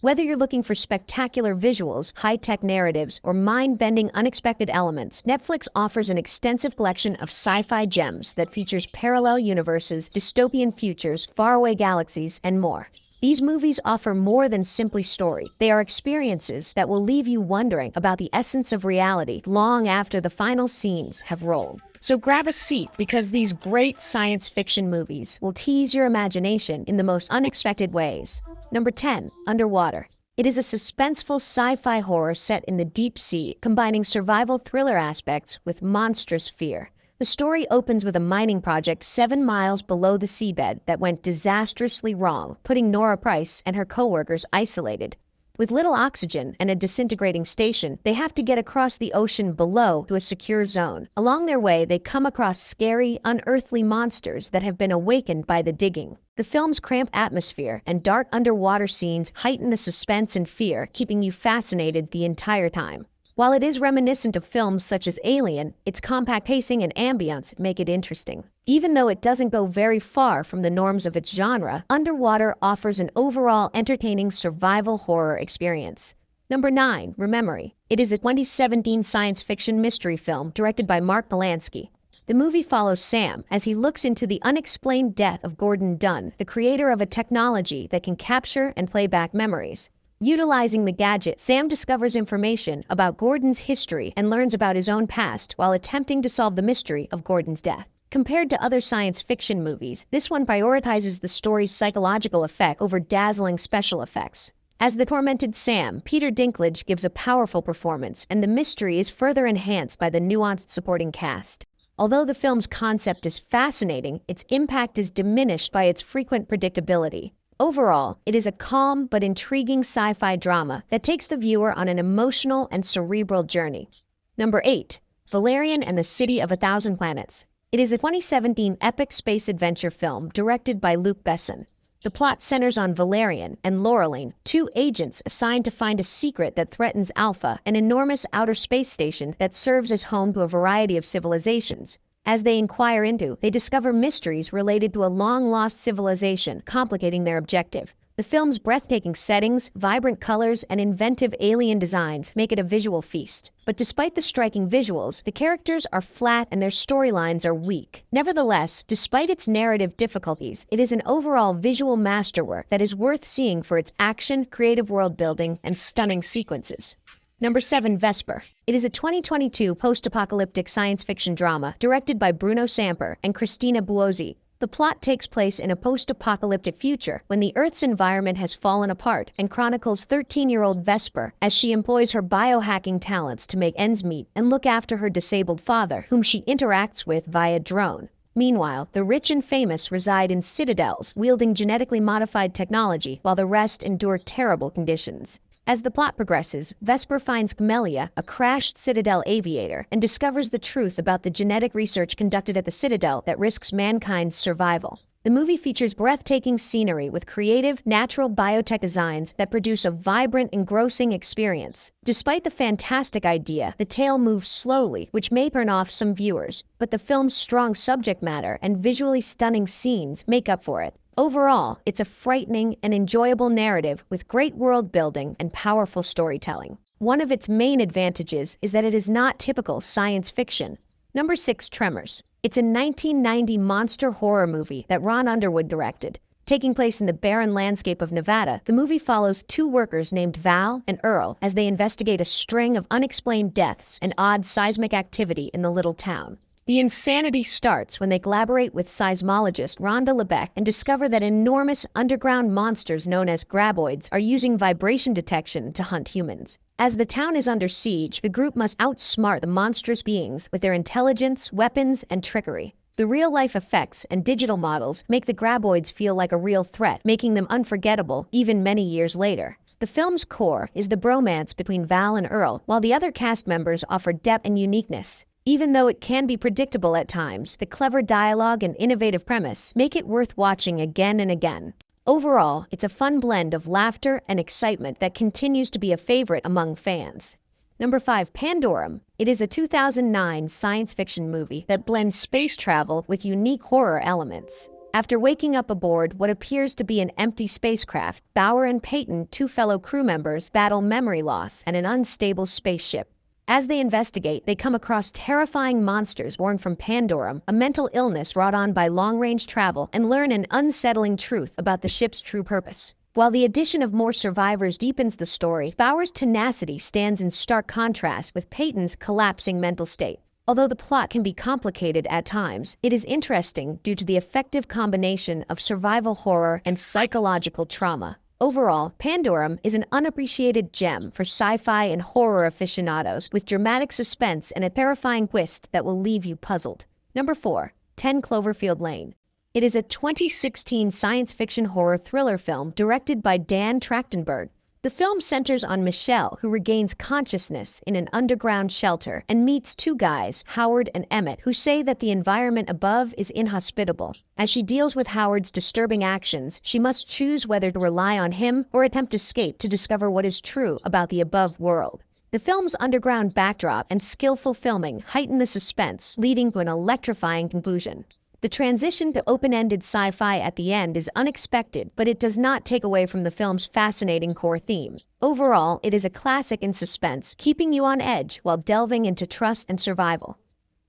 Whether you're looking for spectacular visuals, high-tech narratives, or mind-bending unexpected elements, Netflix offers an extensive collection of sci-fi gems that features parallel universes, dystopian futures, faraway galaxies, and more. These movies offer more than simply story. They are experiences that will leave you wondering about the essence of reality long after the final scenes have rolled. So grab a seat because these great science fiction movies will tease your imagination in the most unexpected ways. Number 10, Underwater. It is a suspenseful sci-fi horror set in the deep sea, combining survival thriller aspects with monstrous fear. The story opens with a mining project 7 miles below the seabed that went disastrously wrong, putting Nora Price and her coworkers isolated. With little oxygen and a disintegrating station, they have to get across the ocean below to a secure zone. Along their way, they come across scary, unearthly monsters that have been awakened by the digging. The film's cramped atmosphere and dark underwater scenes heighten the suspense and fear, keeping you fascinated the entire time. While it is reminiscent of films such as Alien, its compact pacing and ambience make it interesting. Even though it doesn't go very far from the norms of its genre, Underwater offers an overall entertaining survival horror experience. Number 9, Rememory. It is a 2017 science fiction mystery film directed by Mark Polanski. The movie follows Sam as he looks into the unexplained death of Gordon Dunn, the creator of a technology that can capture and play back memories. Utilizing the gadget, Sam discovers information about Gordon's history and learns about his own past while attempting to solve the mystery of Gordon's death. Compared to other science fiction movies, this one prioritizes the story's psychological effect over dazzling special effects. As the tormented Sam, Peter Dinklage gives a powerful performance, and the mystery is further enhanced by the nuanced supporting cast. Although the film's concept is fascinating, its impact is diminished by its frequent predictability. Overall, it is a calm but intriguing sci-fi drama that takes the viewer on an emotional and cerebral journey. Number 8, Valerian and the City of a Thousand Planets. It is a 2017 epic space adventure film directed by Luc Besson. The plot centers on Valerian and Laureline, 2 agents assigned to find a secret that threatens Alpha, an enormous outer space station that serves as home to a variety of civilizations. As they inquire into, they discover mysteries related to a long-lost civilization, complicating their objective. The film's breathtaking settings, vibrant colors, and inventive alien designs make it a visual feast. But despite the striking visuals, the characters are flat and their storylines are weak. Nevertheless, despite its narrative difficulties, it is an overall visual masterwork that is worth seeing for its action, creative world-building, and stunning sequences. Number 7, Vesper. It is a 2022 post-apocalyptic science fiction drama directed by Bruno Samper and Cristina Buozzi. The plot takes place in a post-apocalyptic future when the Earth's environment has fallen apart and chronicles 13-year-old Vesper as she employs her biohacking talents to make ends meet and look after her disabled father, whom she interacts with via drone. Meanwhile, the rich and famous reside in citadels wielding genetically modified technology while the rest endure terrible conditions. As the plot progresses, Vesper finds Camellia, a crashed Citadel aviator, and discovers the truth about the genetic research conducted at the Citadel that risks mankind's survival. The movie features breathtaking scenery with creative, natural biotech designs that produce a vibrant, engrossing experience. Despite the fantastic idea, the tale moves slowly, which may turn off some viewers, but the film's strong subject matter and visually stunning scenes make up for it. Overall, it's a frightening and enjoyable narrative with great world building and powerful storytelling. One of its main advantages is that it is not typical science fiction. Number 6, Tremors. It's a 1990 monster horror movie that Ron Underwood directed. Taking place in the barren landscape of Nevada, the movie follows 2 workers named Val and Earl as they investigate a string of unexplained deaths and odd seismic activity in the little town. The insanity starts when they collaborate with seismologist Rhonda Lebeck and discover that enormous underground monsters known as graboids are using vibration detection to hunt humans. As the town is under siege, the group must outsmart the monstrous beings with their intelligence, weapons, and trickery. The real-life effects and digital models make the graboids feel like a real threat, making them unforgettable even many years later. The film's core is the bromance between Val and Earl, while the other cast members offer depth and uniqueness. Even though it can be predictable at times, the clever dialogue and innovative premise make it worth watching again and again. Overall, it's a fun blend of laughter and excitement that continues to be a favorite among fans. Number 5, Pandorum. It is a 2009 science fiction movie that blends space travel with unique horror elements. After waking up aboard what appears to be an empty spacecraft, Bauer and Peyton, two fellow crew members, battle memory loss and an unstable spaceship. As they investigate, they come across terrifying monsters born from Pandorum, a mental illness brought on by long-range travel, and learn an unsettling truth about the ship's true purpose. While the addition of more survivors deepens the story, Bauer's tenacity stands in stark contrast with Peyton's collapsing mental state. Although the plot can be complicated at times, it is interesting due to the effective combination of survival horror and psychological trauma. Overall, Pandorum is an unappreciated gem for sci-fi and horror aficionados, with dramatic suspense and a terrifying twist that will leave you puzzled. Number 4. 10 Cloverfield Lane. It is a 2016 science fiction horror thriller film directed by Dan Trachtenberg. The film centers on Michelle, who regains consciousness in an underground shelter and meets two guys, Howard and Emmett, who say that the environment above is inhospitable. As she deals with Howard's disturbing actions, she must choose whether to rely on him or attempt escape to discover what is true about the above world. The film's underground backdrop and skillful filming heighten the suspense, leading to an electrifying conclusion. The transition to open-ended sci-fi at the end is unexpected, but it does not take away from the film's fascinating core theme. Overall, it is a classic in suspense, keeping you on edge while delving into trust and survival.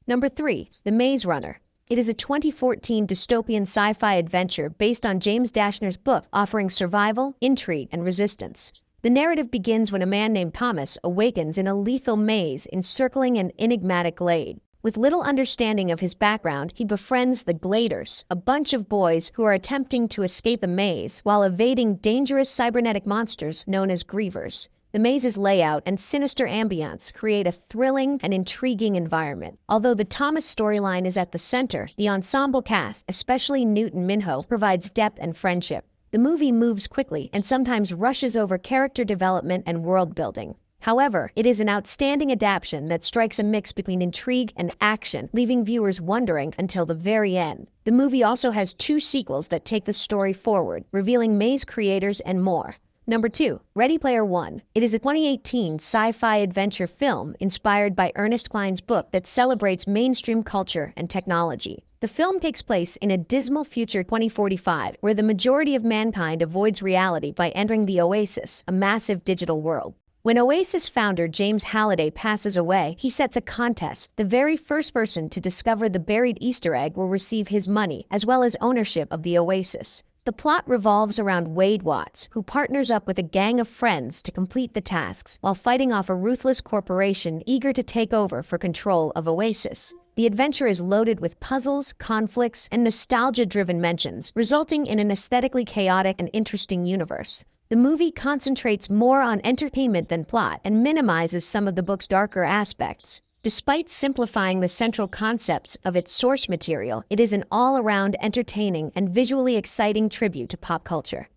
Number 3. The Maze Runner. It is a 2014 dystopian sci-fi adventure based on James Dashner's book, offering survival, intrigue, and resistance. The narrative begins when a man named Thomas awakens in a lethal maze encircling an enigmatic glade. With little understanding of his background, he befriends the Gladers, a bunch of boys who are attempting to escape the maze while evading dangerous cybernetic monsters known as grievers. The maze's layout and sinister ambience create a thrilling and intriguing environment. Although the Thomas storyline is at the center, the ensemble cast, especially Newt and Minho, provides depth and friendship. The movie moves quickly and sometimes rushes over character development and world building. However, it is an outstanding adaptation that strikes a mix between intrigue and action, leaving viewers wondering until the very end. The movie also has 2 sequels that take the story forward, revealing Maze creators and more. Number 2. Ready Player One. It is a 2018 sci-fi adventure film inspired by Ernest Cline's book that celebrates mainstream culture and technology. The film takes place in a dismal future 2045, where the majority of mankind avoids reality by entering the Oasis, a massive digital world. When Oasis founder James Halliday passes away, he sets a contest. The very first person to discover the buried Easter egg will receive his money, as well as ownership of the Oasis. The plot revolves around Wade Watts, who partners up with a gang of friends to complete the tasks, while fighting off a ruthless corporation eager to take over for control of Oasis. The adventure is loaded with puzzles, conflicts, and nostalgia-driven mentions, resulting in an aesthetically chaotic and interesting universe. The movie concentrates more on entertainment than plot and minimizes some of the book's darker aspects. Despite simplifying the central concepts of its source material, it is an all-around entertaining and visually exciting tribute to pop culture.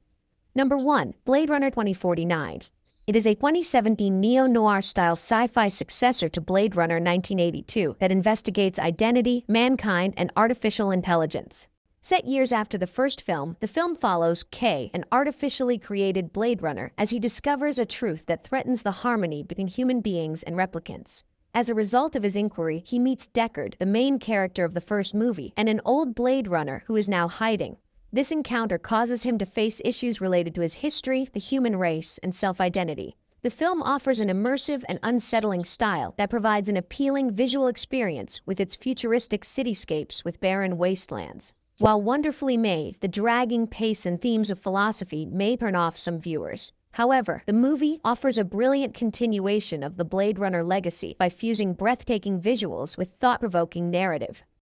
Number 1. Blade Runner 2049. It is a 2017 neo-noir-style sci-fi successor to Blade Runner 1982 that investigates identity, mankind, and artificial intelligence. Set years after the first film, the film follows K, an artificially created Blade Runner, as he discovers a truth that threatens the harmony between human beings and replicants. As a result of his inquiry, he meets Deckard, the main character of the first movie, and an old Blade Runner who is now hiding. This encounter causes him to face issues related to his history, the human race, and self-identity. The film offers an immersive and unsettling style that provides an appealing visual experience with its futuristic cityscapes with barren wastelands. While wonderfully made, the dragging pace and themes of philosophy may turn off some viewers. However, the movie offers a brilliant continuation of the Blade Runner legacy by fusing breathtaking visuals with thought-provoking narrative.